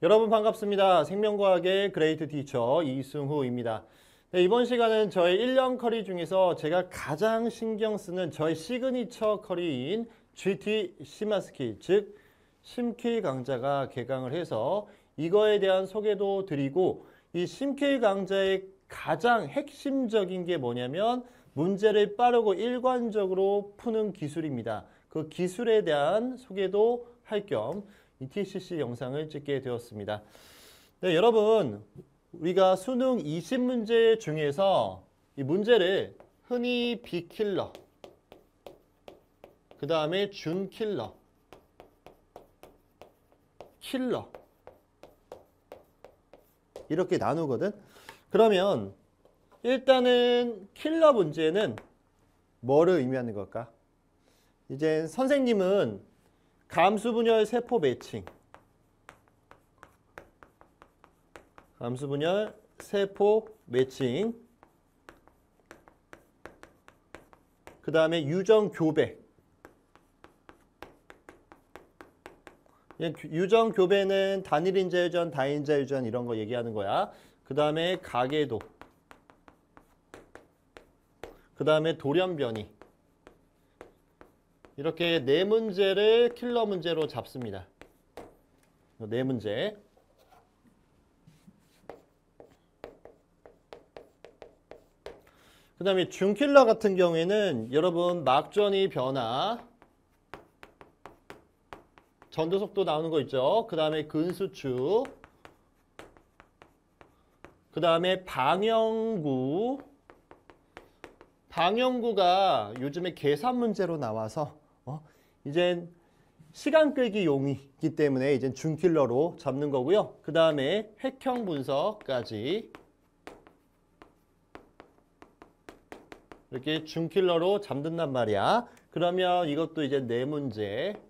여러분 반갑습니다. 생명과학의 그레이트 티처 이승후입니다. 네, 이번 시간은 저의 1년 커리 중에서 제가 가장 신경 쓰는 저의 시그니처 커리인 GT 시마스키, 즉 심키 강좌가 개강을 해서 이거에 대한 소개도 드리고, 이 심키 강좌의 가장 핵심적인 게 뭐냐면 문제를 빠르고 일관적으로 푸는 기술입니다. 그 기술에 대한 소개도 할 겸 이 TCC 영상을 찍게 되었습니다. 네, 여러분, 우리가 수능 20문제 중에서 이 문제를 흔히 B킬러, 그 다음에 준킬러, 킬러 이렇게 나누거든. 그러면 일단은 킬러 문제는 뭐를 의미하는 걸까? 이제 선생님은 감수분열 세포 매칭, 감수분열 세포 매칭, 그 다음에 유전교배, 유전교배는 단일인자 유전, 다인자 유전 이런 거 얘기하는 거야. 그 다음에 가계도, 그 다음에 돌연변이, 이렇게 네 문제를 킬러 문제로 잡습니다. 네 문제. 그 다음에 준킬러 같은 경우에는 여러분 막전이 변화, 전도속도 나오는 거 있죠. 그 다음에 근수축, 그 다음에 방영구. 방영구가 요즘에 계산 문제로 나와서 이젠 시간 끌기 용이기 때문에 이젠 준킬러로 잡는 거고요. 그 다음에 핵형 분석까지 이렇게 준킬러로 잡는단 말이야. 그러면 이것도 이제 네 문제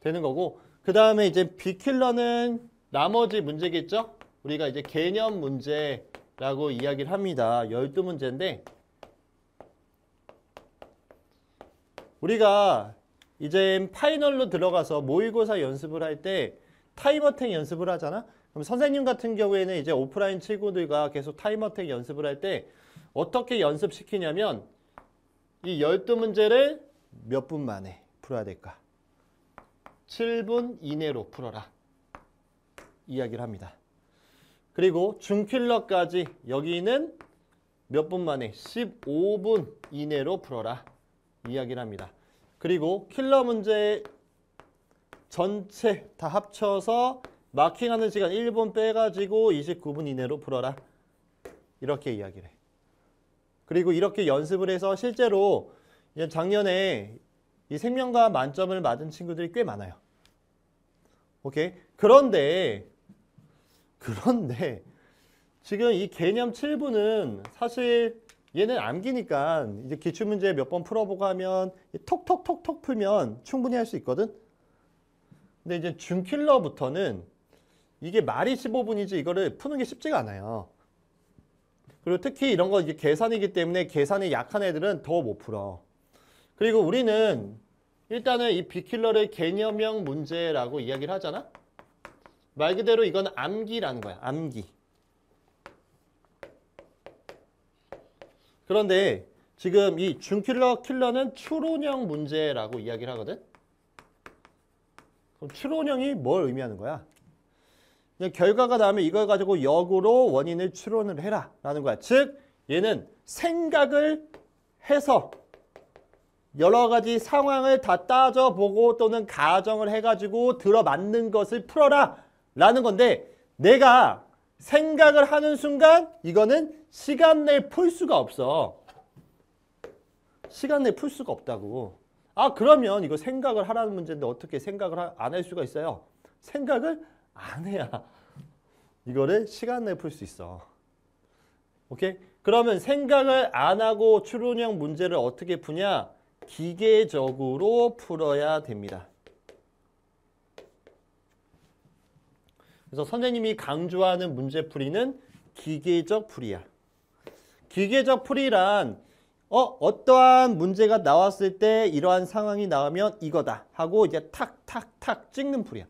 되는 거고, 그 다음에 이제 B킬러는 나머지 문제겠죠? 우리가 이제 개념 문제라고 이야기를 합니다. 12문제인데 우리가 이제 파이널로 들어가서 모의고사 연습을 할 때 타임어택 연습을 하잖아? 그럼 선생님 같은 경우에는 이제 오프라인 친구들과 계속 타임어택 연습을 할 때 어떻게 연습시키냐면 이 12문제를 몇 분 만에 풀어야 될까? 7분 이내로 풀어라. 이야기를 합니다. 그리고 준킬러까지 여기는 몇 분 만에 15분 이내로 풀어라. 이야기를 합니다. 그리고 킬러 문제 전체 다 합쳐서 마킹하는 시간 1분 빼가지고 29분 이내로 풀어라. 이렇게 이야기를 해. 그리고 이렇게 연습을 해서 실제로 작년에 이 생명과학 만점을 맞은 친구들이 꽤 많아요. 오케이? 그런데 지금 이 개념 7부는 사실 얘는 암기니까 이제 기출문제 몇 번 풀어보고 하면 톡톡톡톡 풀면 충분히 할 수 있거든. 근데 이제 준킬러부터는 이게 말이 15분이지 이거를 푸는 게 쉽지가 않아요. 그리고 특히 이런 거 이제 계산이기 때문에 계산이 약한 애들은 더 못 풀어. 그리고 우리는 일단은 이 B킬러를 개념형 문제라고 이야기를 하잖아. 말 그대로 이건 암기라는 거야. 암기. 그런데 지금 이 준킬러, 킬러는 추론형 문제라고 이야기를 하거든. 그럼 추론형이 뭘 의미하는 거야? 그냥 결과가 나오면 이걸 가지고 역으로 원인을 추론을 해라 라는 거야. 즉 얘는 생각을 해서 여러 가지 상황을 다 따져보고 또는 가정을 해가지고 들어맞는 것을 풀어라 라는 건데, 내가 생각을 하는 순간 이거는 시간 내에 풀 수가 없어. 시간 내에 풀 수가 없다고. 아, 그러면 이거 생각을 하라는 문제인데 어떻게 생각을 안 할 수가 있어요? 생각을 안 해야 이거를 시간 내에 풀 수 있어. 오케이? 그러면 생각을 안 하고 추론형 문제를 어떻게 푸냐? 기계적으로 풀어야 됩니다. 그래서 선생님이 강조하는 문제풀이는 기계적 풀이야. 기계적 풀이란 어떠한 문제가 나왔을 때 이러한 상황이 나오면 이거다 하고 이제 탁탁탁 찍는 풀이야.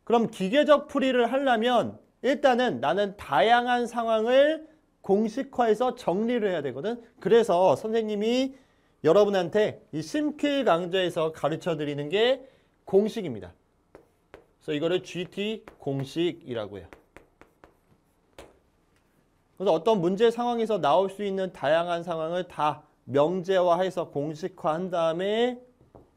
그럼 기계적 풀이를 하려면 일단은 나는 다양한 상황을 공식화해서 정리를 해야 되거든. 그래서 선생님이 여러분한테 이 심킬 강좌에서 가르쳐 드리는 게 공식입니다. 그래서 이거를 GT 공식이라고 해요. 그래서 어떤 문제 상황에서 나올 수 있는 다양한 상황을 다 명제화해서 공식화한 다음에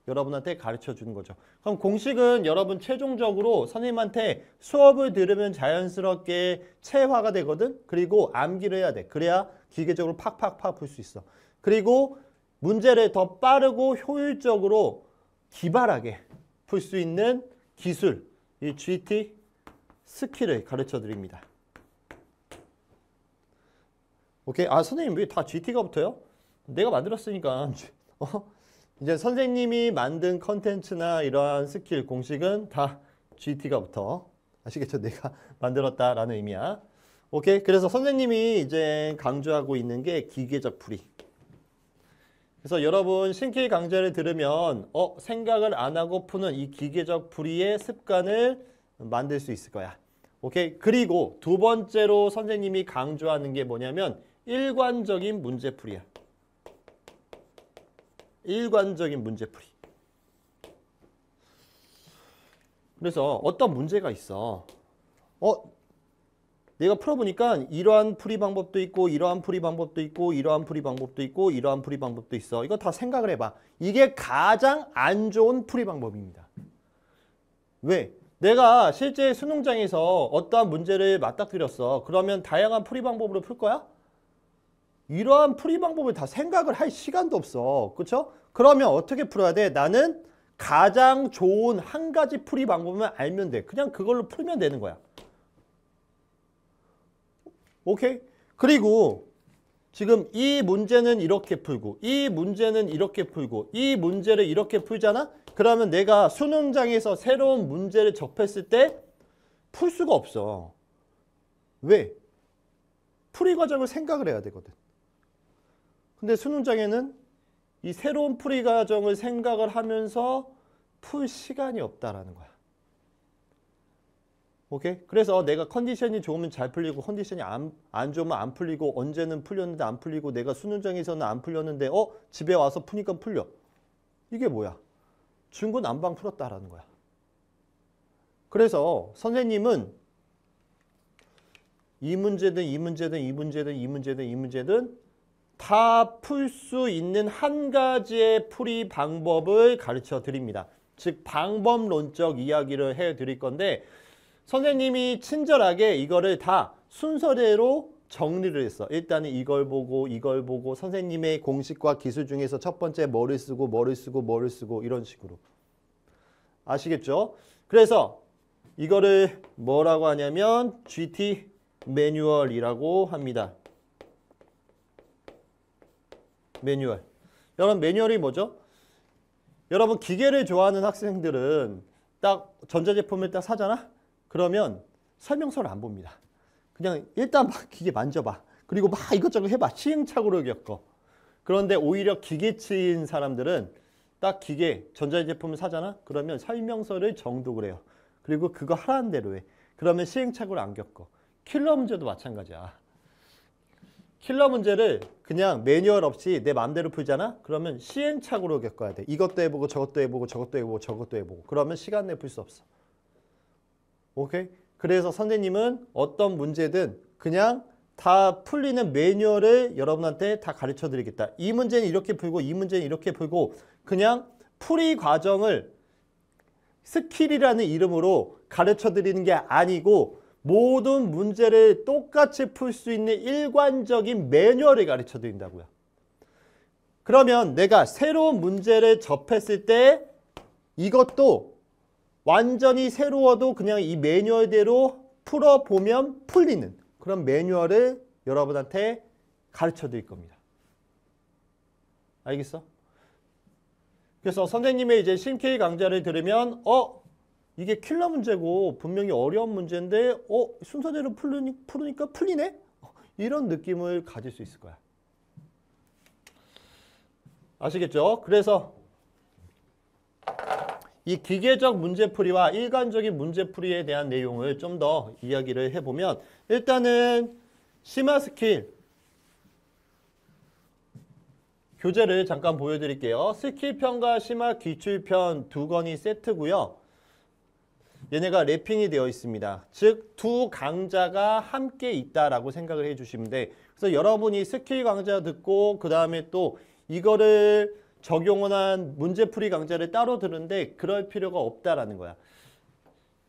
여러분한테 가르쳐 주는 거죠. 그럼 공식은 여러분 최종적으로 선생님한테 수업을 들으면 자연스럽게 체화가 되거든. 그리고 암기를 해야 돼. 그래야 기계적으로 팍팍팍 풀 수 있어. 그리고 문제를 더 빠르고 효율적으로 기발하게 풀 수 있는 기술, 이 GT 스킬을 가르쳐 드립니다. 오케이? 아, 선생님 왜 다 GT가 붙어요? 내가 만들었으니까. 이제 선생님이 만든 컨텐츠나 이러한 스킬 공식은 다 GT가 붙어. 아시겠죠? 내가 만들었다라는 의미야. 오케이? 그래서 선생님이 이제 강조하고 있는 게 기계적 풀이. 그래서 여러분 신K 강좌를 들으면 생각을 안 하고 푸는 이 기계적 풀이의 습관을 만들 수 있을 거야. 오케이? 그리고 두 번째로 선생님이 강조하는 게 뭐냐면 일관적인 문제풀이야. 일관적인 문제풀이. 그래서 어떤 문제가 있어. 내가 풀어보니까 이러한 풀이 방법도 있고 이러한 풀이 방법도 있고 이러한 풀이 방법도 있고 이러한 풀이 방법도 있어. 이거 다 생각을 해봐. 이게 가장 안 좋은 풀이 방법입니다. 왜? 내가 실제 수능장에서 어떠한 문제를 맞닥뜨렸어. 그러면 다양한 풀이 방법으로 풀 거야? 이러한 풀이 방법을 다 생각을 할 시간도 없어. 그렇죠? 그러면 어떻게 풀어야 돼? 나는 가장 좋은 한 가지 풀이 방법만 알면 돼. 그냥 그걸로 풀면 되는 거야. 오케이? 그리고 지금 이 문제는 이렇게 풀고 이 문제는 이렇게 풀고 이 문제를 이렇게 풀잖아? 그러면 내가 수능장에서 새로운 문제를 접했을 때 풀 수가 없어. 왜? 풀이 과정을 생각을 해야 되거든. 근데 수능장에는 이 새로운 풀이 과정을 생각을 하면서 풀 시간이 없다라는 거야. 오케이? 그래서 내가 컨디션이 좋으면 잘 풀리고 컨디션이 안 좋으면 안 풀리고 언제는 풀렸는데 안 풀리고 내가 수능장에서는 안 풀렸는데 집에 와서 푸니까 풀려. 이게 뭐야? 중구난방 풀었다라는 거야. 그래서 선생님은 이 문제든 이 문제든 이 문제든 이 문제든 이 문제든 다 풀 수 있는 한 가지의 풀이 방법을 가르쳐 드립니다. 즉 방법론적 이야기를 해 드릴 건데 선생님이 친절하게 이거를 다 순서대로 정리를 했어. 일단은 이걸 보고 선생님의 공식과 기술 중에서 첫 번째 뭐를 쓰고 뭐를 쓰고 뭐를 쓰고 이런 식으로. 아시겠죠? 그래서 이거를 뭐라고 하냐면 GT 매뉴얼이라고 합니다. 매뉴얼. 여러분 매뉴얼이 뭐죠? 여러분 기계를 좋아하는 학생들은 딱 전자제품을 딱 사잖아? 그러면 설명서를 안 봅니다. 그냥 일단 막 기계 만져봐. 그리고 막 이것저것 해봐. 시행착오를 겪어. 그런데 오히려 기계치인 사람들은 딱 기계, 전자제품을 사잖아? 그러면 설명서를 정독을 해요. 그리고 그거 하라는 대로 해. 그러면 시행착오를 안 겪어. 킬러 문제도 마찬가지야. 킬러 문제를 그냥 매뉴얼 없이 내 마음대로 풀잖아? 그러면 시행착오를 겪어야 돼. 이것도 해보고 저것도 해보고 저것도 해보고 저것도 해보고. 그러면 시간 내에 풀 수 없어. 오케이? 그래서 선생님은 어떤 문제든 그냥 다 풀리는 매뉴얼을 여러분한테 다 가르쳐 드리겠다. 이 문제는 이렇게 풀고 이 문제는 이렇게 풀고 그냥 풀이 과정을 스킬이라는 이름으로 가르쳐 드리는 게 아니고 모든 문제를 똑같이 풀 수 있는 일관적인 매뉴얼을 가르쳐 드린다고요. 그러면 내가 새로운 문제를 접했을 때 이것도 완전히 새로워도 그냥 이 매뉴얼대로 풀어보면 풀리는 그런 매뉴얼을 여러분한테 가르쳐 드릴 겁니다. 알겠어? 그래서 선생님의 이제 심K 강좌를 들으면 이게 킬러 문제고 분명히 어려운 문제인데 순서대로 풀으니까 풀리네? 이런 느낌을 가질 수 있을 거야. 아시겠죠? 그래서 이 기계적 문제풀이와 일관적인 문제풀이에 대한 내용을 좀 더 이야기를 해보면 일단은 심화 스킬 교재를 잠깐 보여드릴게요. 스킬편과 심화 기출편 두 권이 세트고요. 얘네가 랩핑이 되어 있습니다. 즉 두 강좌가 함께 있다라고 생각을 해주시면 돼. 그래서 여러분이 스킬 강좌 듣고 그 다음에 또 이거를 적용한 문제풀이 강좌를 따로 들은데 그럴 필요가 없다라는 거야.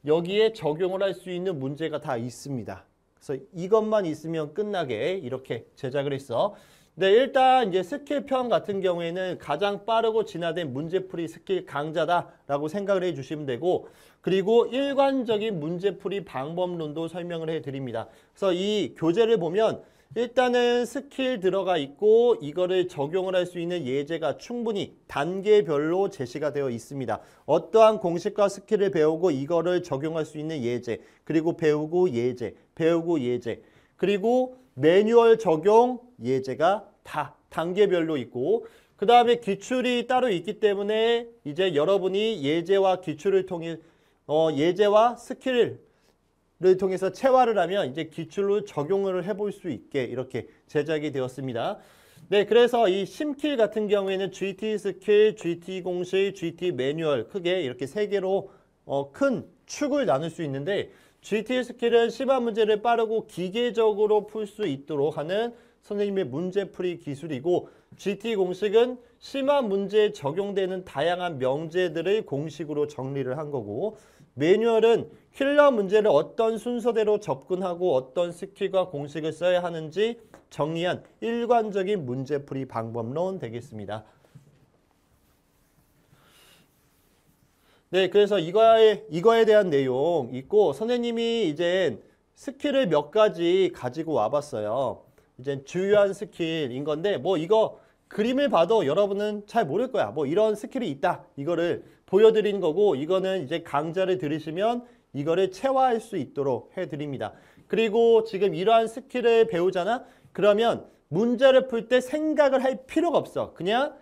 여기에 적용을 할 수 있는 문제가 다 있습니다. 그래서 이것만 있으면 끝나게 이렇게 제작을 했어. 네, 일단 이제 스킬편 같은 경우에는 가장 빠르고 진화된 문제풀이 스킬 강좌다라고 생각을 해주시면 되고, 그리고 일관적인 문제풀이 방법론도 설명을 해드립니다. 그래서 이 교재를 보면 일단은 스킬 들어가 있고 이거를 적용을 할 수 있는 예제가 충분히 단계별로 제시가 되어 있습니다. 어떠한 공식과 스킬을 배우고 이거를 적용할 수 있는 예제, 그리고 배우고 예제, 배우고 예제, 그리고 매뉴얼 적용 예제가 다 단계별로 있고, 그 다음에 기출이 따로 있기 때문에 이제 여러분이 예제와 기출을 통해 예제와 스킬을 통해서 체화를 하면 이제 기출로 적용을 해볼 수 있게 이렇게 제작이 되었습니다. 네, 그래서 이 심킬 같은 경우에는 GT 스킬, GT 공식, GT 매뉴얼 크게 이렇게 세 개로 큰 축을 나눌 수 있는데, GT 스킬은 심화 문제를 빠르고 기계적으로 풀 수 있도록 하는 선생님의 문제풀이 기술이고, GT 공식은 심화 문제에 적용되는 다양한 명제들을 공식으로 정리를 한 거고, 매뉴얼은 킬러 문제를 어떤 순서대로 접근하고 어떤 스킬과 공식을 써야 하는지 정리한 일관적인 문제풀이 방법론 되겠습니다. 네, 그래서 이거에 대한 내용 있고, 선생님이 이제 스킬을 몇 가지 가지고 와봤어요. 이제 주요한 스킬인 건데, 뭐 이거 그림을 봐도 여러분은 잘 모를 거야. 뭐 이런 스킬이 있다. 이거를 보여드린 거고, 이거는 이제 강좌를 들으시면 이거를 체화할 수 있도록 해드립니다. 그리고 지금 이러한 스킬을 배우잖아? 그러면 문제를 풀 때 생각을 할 필요가 없어. 그냥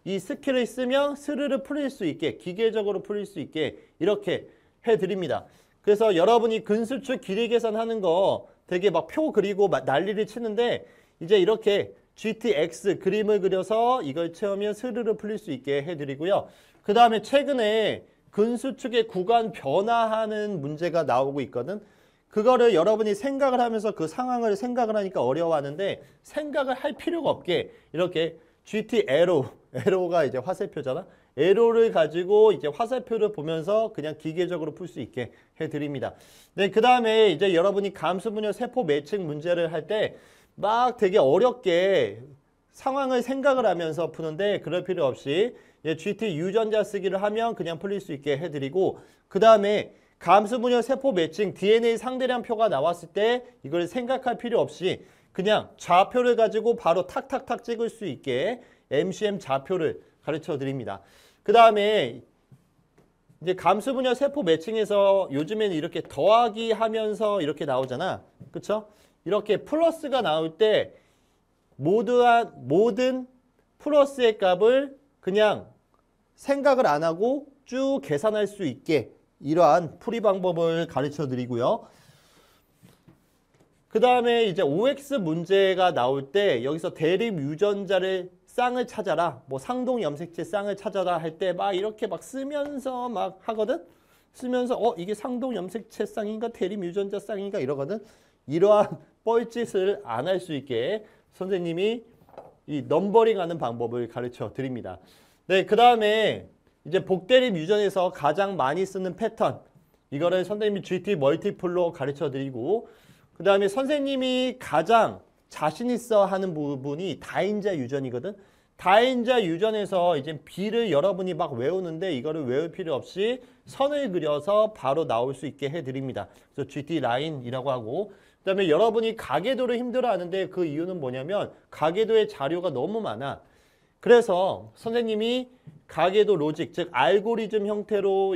이 스킬을 쓰면 스르르 풀릴 수 있게, 기계적으로 풀릴 수 있게 이렇게 해드립니다. 그래서 여러분이 근수축 길이 계산하는 거 되게 막 표 그리고 난리를 치는데, 이제 이렇게 GTX 그림을 그려서 이걸 채우면 스르르 풀릴 수 있게 해드리고요. 그 다음에 최근에 근수축의 구간 변화하는 문제가 나오고 있거든. 그거를 여러분이 생각을 하면서 그 상황을 생각을 하니까 어려워하는데, 생각을 할 필요가 없게 이렇게 GT 에로가 이제 화살표잖아. 에로를 가지고 이제 화살표를 보면서 그냥 기계적으로 풀 수 있게 해드립니다. 네, 그 다음에 이제 여러분이 감수분열 세포 매칭 문제를 할 때 막 되게 어렵게 상황을 생각을 하면서 푸는데, 그럴 필요 없이 GT 유전자 쓰기를 하면 그냥 풀릴 수 있게 해드리고, 그 다음에 감수분열 세포 매칭 DNA 상대량 표가 나왔을 때 이걸 생각할 필요 없이 그냥 좌표를 가지고 바로 탁탁탁 찍을 수 있게 MCM 좌표를 가르쳐 드립니다. 그 다음에 이제 감수분열 세포 매칭에서 요즘에는 이렇게 더하기 하면서 이렇게 나오잖아. 그쵸? 이렇게 플러스가 나올 때 모든 플러스의 값을 그냥 생각을 안 하고 쭉 계산할 수 있게 이러한 풀이 방법을 가르쳐 드리고요. 그 다음에 이제 OX 문제가 나올 때 여기서 대립 유전자를 쌍을 찾아라, 뭐 상동 염색체 쌍을 찾아라 할 때 막 이렇게 막 쓰면서 막 하거든. 쓰면서 이게 상동 염색체 쌍인가 대립 유전자 쌍인가 이러거든. 이러한 뻘짓을 안 할 수 있게 선생님이 이 넘버링하는 방법을 가르쳐 드립니다. 네, 그 다음에 이제 복대립 유전에서 가장 많이 쓰는 패턴, 이거를 선생님이 GT 멀티플로 가르쳐 드리고, 그 다음에 선생님이 가장 자신 있어 하는 부분이 다인자 유전이거든. 다인자 유전에서 이제 B를 여러분이 막 외우는데 이거를 외울 필요 없이 선을 그려서 바로 나올 수 있게 해드립니다. 그래서 GT 라인이라고 하고, 그 다음에 여러분이 가계도를 힘들어 하는데 그 이유는 뭐냐면 가계도의 자료가 너무 많아. 그래서 선생님이 가계도 로직, 즉 알고리즘 형태로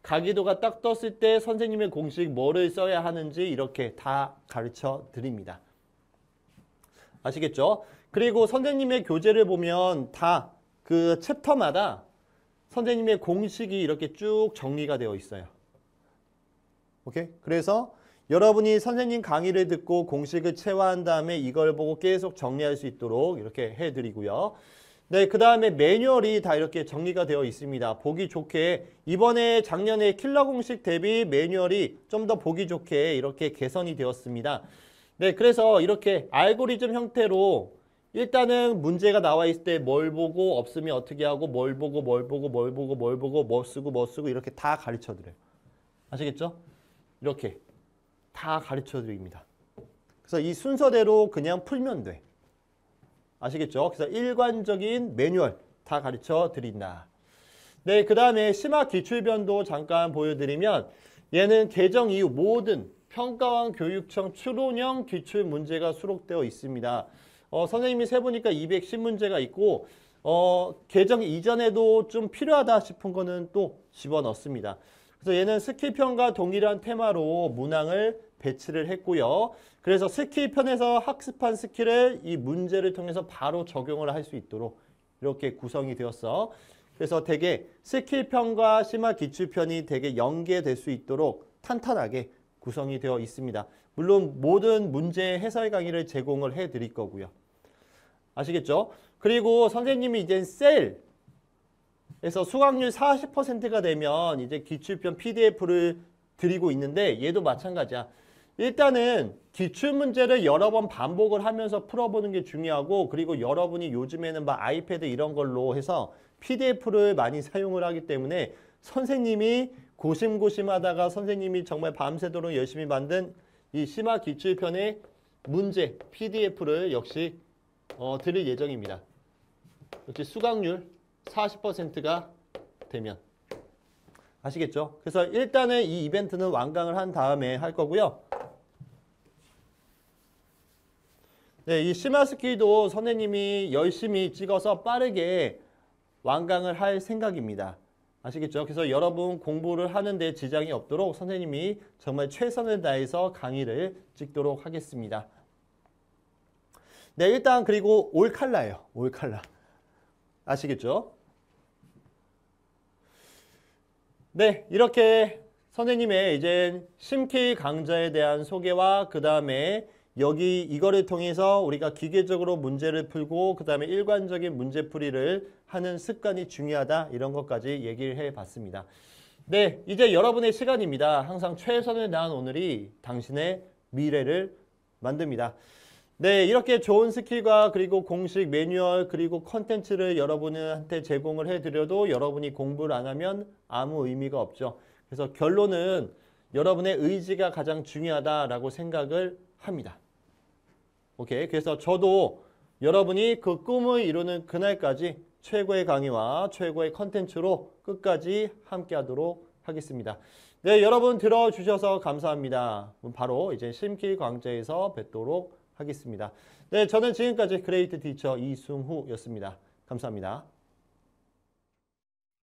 가계도가 딱 떴을 때 선생님의 공식 뭐를 써야 하는지 이렇게 다 가르쳐 드립니다. 아시겠죠? 그리고 선생님의 교재를 보면 다 그 챕터마다 선생님의 공식이 이렇게 쭉 정리가 되어 있어요. 오케이? 그래서 여러분이 선생님 강의를 듣고 공식을 체화한 다음에 이걸 보고 계속 정리할 수 있도록 이렇게 해드리고요. 네, 그 다음에 매뉴얼이 다 이렇게 정리가 되어 있습니다. 보기 좋게 이번에 작년에 킬러 공식 대비 매뉴얼이 좀 더 보기 좋게 이렇게 개선이 되었습니다. 네, 그래서 이렇게 알고리즘 형태로 일단은 문제가 나와 있을 때 뭘 보고 없으면 어떻게 하고 뭘 보고 뭘 보고 뭘 보고 뭘 보고 뭐 쓰고 이렇게 다 가르쳐 드려요. 아시겠죠? 이렇게 다 가르쳐 드립니다. 그래서 이 순서대로 그냥 풀면 돼. 아시겠죠? 그래서 일관적인 매뉴얼 다 가르쳐 드린다. 네, 그 다음에 심화 기출변도 잠깐 보여드리면 얘는 개정 이후 모든 평가원 교육청 추론형 기출 문제가 수록되어 있습니다. 선생님이 세보니까 210문제가 있고 개정 이전에도 좀 필요하다 싶은 거는 또 집어넣습니다. 그래서 얘는 스킬편과 동일한 테마로 문항을 배치를 했고요. 그래서 스킬편에서 학습한 스킬을 이 문제를 통해서 바로 적용을 할 수 있도록 이렇게 구성이 되었어. 그래서 되게 스킬편과 심화 기출편이 되게 연계될 수 있도록 탄탄하게 구성이 되어 있습니다. 물론 모든 문제 해설 강의를 제공을 해 드릴 거고요. 아시겠죠? 그리고 선생님이 이제 셀에서 수강률 40%가 되면 이제 기출편 PDF를 드리고 있는데 얘도 마찬가지야. 일단은 기출문제를 여러 번 반복을 하면서 풀어보는 게 중요하고 그리고 여러분이 요즘에는 막 아이패드 이런 걸로 해서 PDF를 많이 사용을 하기 때문에 선생님이 고심고심하다가 선생님이 정말 밤새도록 열심히 만든 이 심화 기출편의 문제 PDF를 역시 드릴 예정입니다. 역시 수강률 40%가 되면 아시겠죠? 그래서 일단은 이 이벤트는 완강을 한 다음에 할 거고요. 네, 이 심화 스킬도 선생님이 열심히 찍어서 빠르게 완강을 할 생각입니다. 아시겠죠? 그래서 여러분 공부를 하는데 지장이 없도록 선생님이 정말 최선을 다해서 강의를 찍도록 하겠습니다. 네, 일단 그리고 올칼라예요. 올칼라. 아시겠죠? 네, 이렇게 선생님의 이제 심케이 강좌에 대한 소개와 그 다음에 여기 이거를 통해서 우리가 기계적으로 문제를 풀고 그 다음에 일관적인 문제풀이를 하는 습관이 중요하다 이런 것까지 얘기를 해봤습니다. 네, 이제 여러분의 시간입니다. 항상 최선을 다한 오늘이 당신의 미래를 만듭니다. 네, 이렇게 좋은 스킬과 그리고 공식 매뉴얼 그리고 컨텐츠를 여러분한테 제공을 해드려도 여러분이 공부를 안 하면 아무 의미가 없죠. 그래서 결론은 여러분의 의지가 가장 중요하다라고 생각을 합니다. 오케이. 그래서 저도 여러분이 그 꿈을 이루는 그날까지 최고의 강의와 최고의 컨텐츠로 끝까지 함께 하도록 하겠습니다. 네, 여러분 들어주셔서 감사합니다. 바로 이제 심케이 강좌에서 뵙도록 하겠습니다. 네, 저는 지금까지 그레이트 티처 이승후였습니다. 감사합니다.